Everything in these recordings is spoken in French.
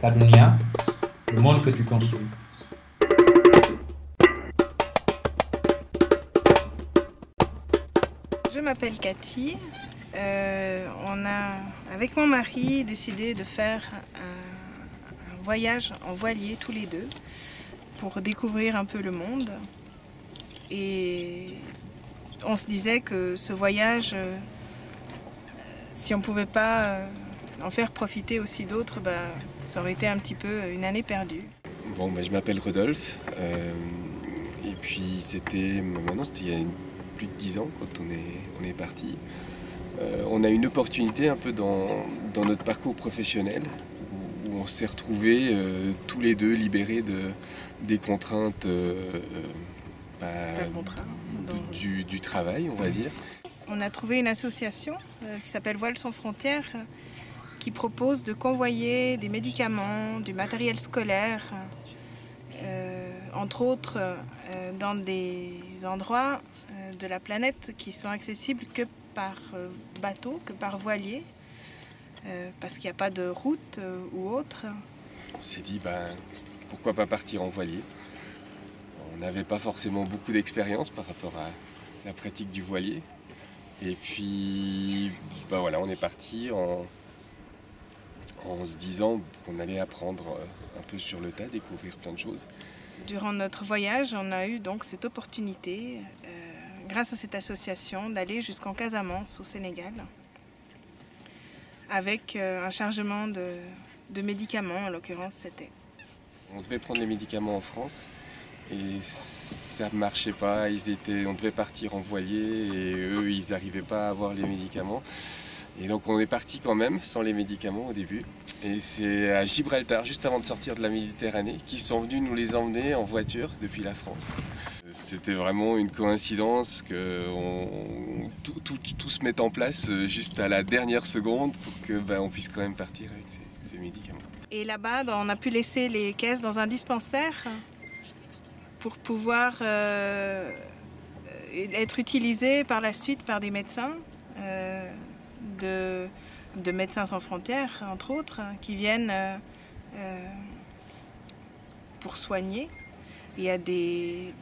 Sadunia, le monde que tu construis. Je m'appelle Cathy. On a, avec mon mari, décidé de faire un voyage en voilier tous les deux pour découvrir un peu le monde. Et on se disait que ce voyage, si on ne pouvait pas en faire profiter aussi d'autres, ça aurait été un petit peu une année perdue. Bon, je m'appelle Rodolphe. Et puis c'était il y a plus de 10 ans quand on est parti. On a eu une opportunité un peu dans notre parcours professionnel où on s'est retrouvés tous les deux libérés des contraintes du travail, on va dire. On a trouvé une association qui s'appelle Voile sans frontières qui propose de convoyer des médicaments, du matériel scolaire, entre autres dans des endroits de la planète qui sont accessibles que par bateau, que par voilier, parce qu'il n'y a pas de route ou autre. On s'est dit, pourquoi pas partir en voilier? On n'avait pas forcément beaucoup d'expérience par rapport à la pratique du voilier. Et puis, voilà, on est parti en se disant qu'on allait apprendre un peu sur le tas, découvrir plein de choses. Durant notre voyage, on a eu donc cette opportunité, grâce à cette association, d'aller jusqu'en Casamance, au Sénégal, avec un chargement de médicaments, en l'occurrence c'était. On devait prendre les médicaments en France et ça ne marchait pas. On devait partir en voilier et eux, ils n'arrivaient pas à avoir les médicaments. Et donc on est parti quand même, sans les médicaments au début. Et c'est à Gibraltar, juste avant de sortir de la Méditerranée, qu'ils sont venus nous les emmener en voiture depuis la France. C'était vraiment une coïncidence que tout se mette en place juste à la dernière seconde pour que on puisse quand même partir avec ces médicaments. Et là-bas, on a pu laisser les caisses dans un dispensaire pour pouvoir être utilisées par la suite par des médecins. De Médecins sans frontières, entre autres, qui viennent pour soigner. Il y a des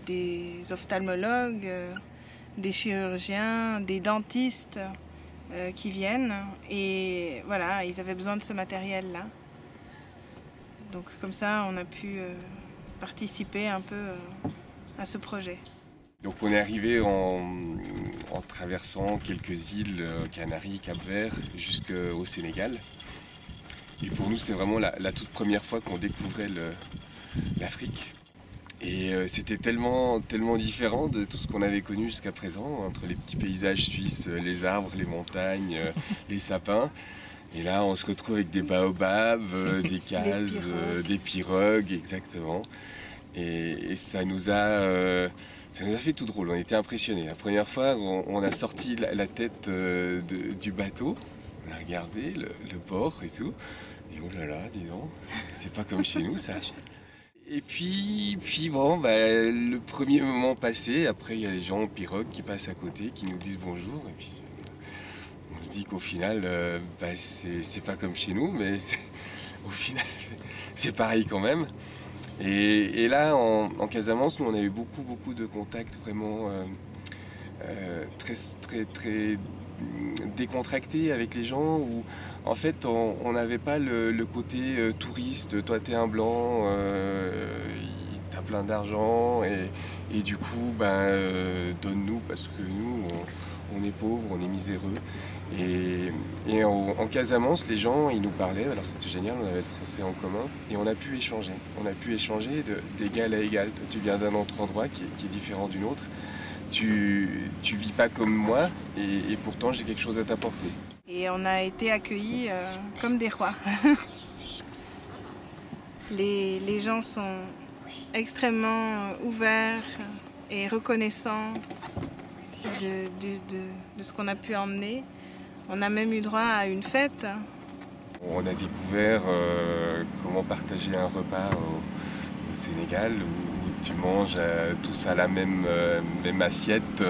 ophtalmologues, des chirurgiens, des dentistes qui viennent. Et voilà, ils avaient besoin de ce matériel-là. Donc comme ça, on a pu participer un peu à ce projet. Donc on est arrivé en traversant quelques îles, Canaries, Cap-Vert, jusqu'au Sénégal. Et pour nous, c'était vraiment la toute première fois qu'on découvrait l'Afrique. Et c'était tellement différent de tout ce qu'on avait connu jusqu'à présent, entre les petits paysages suisses, les arbres, les montagnes, les sapins. Et là, on se retrouve avec des baobabs, des cases, des pirogues, exactement. Et ça nous a fait tout drôle, on était impressionnés. La première fois, on a sorti la tête du bateau, on a regardé le bord et tout. Et oh là là, dis donc, c'est pas comme chez nous ça. Et puis le premier moment passé, après il y a les gens en pirogue qui passent à côté, qui nous disent bonjour. Et puis on se dit qu'au final, c'est pas comme chez nous, mais au final, c'est pareil quand même. Et là, en Casamance, nous, on a eu beaucoup de contacts vraiment très décontractés avec les gens où, en fait, on n'avait pas le côté touriste. Toi, t'es un blanc, t'as plein d'argent et du coup, donne-nous parce que nous, on est pauvres, on est miséreux. Et en Casamance, les gens, ils nous parlaient, alors c'était génial, on avait le français en commun, et on a pu échanger. On a pu échanger d'égal à égal. Toi, tu viens d'un autre endroit qui est différent d'une autre. Tu vis pas comme moi, et pourtant j'ai quelque chose à t'apporter. Et on a été accueillis comme des rois. Les gens sont extrêmement ouverts et reconnaissants de ce qu'on a pu emmener. On a même eu droit à une fête. On a découvert comment partager un repas au Sénégal où tu manges tous à la même assiette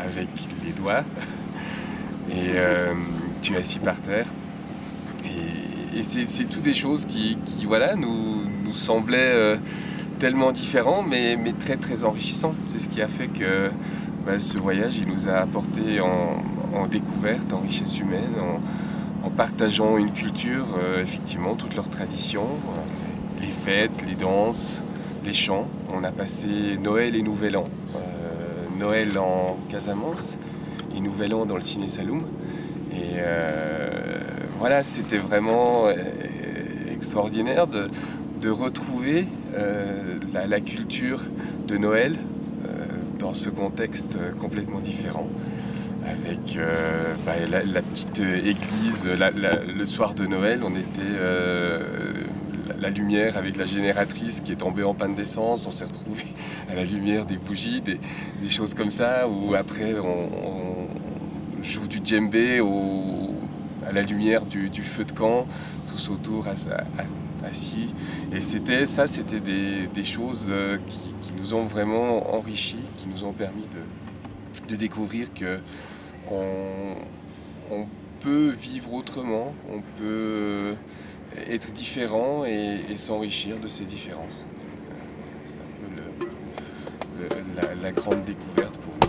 avec les doigts et tu es assis par terre c'est tout des choses qui voilà, nous semblaient tellement différents, mais très très enrichissants. C'est ce qui a fait que ce voyage il nous a apporté en découverte, en richesse humaine, en partageant une culture, effectivement, toutes leurs traditions, les fêtes, les danses, les chants. On a passé Noël et Nouvel An. Noël en Casamance et Nouvel An dans le Ciné Saloum. Et voilà, c'était vraiment extraordinaire de retrouver la culture de Noël dans ce contexte complètement différent. Avec la petite église, le soir de Noël, on était la lumière avec la génératrice qui est tombée en panne d'essence, on s'est retrouvé à la lumière des bougies, des choses comme ça, où après on joue du djembé à la lumière du feu de camp, tous autour assis. Et c'était des choses qui nous ont vraiment enrichis, qui nous ont permis de découvrir que on peut vivre autrement, on peut être différent et s'enrichir de ces différences. C'est un peu la grande découverte pour nous.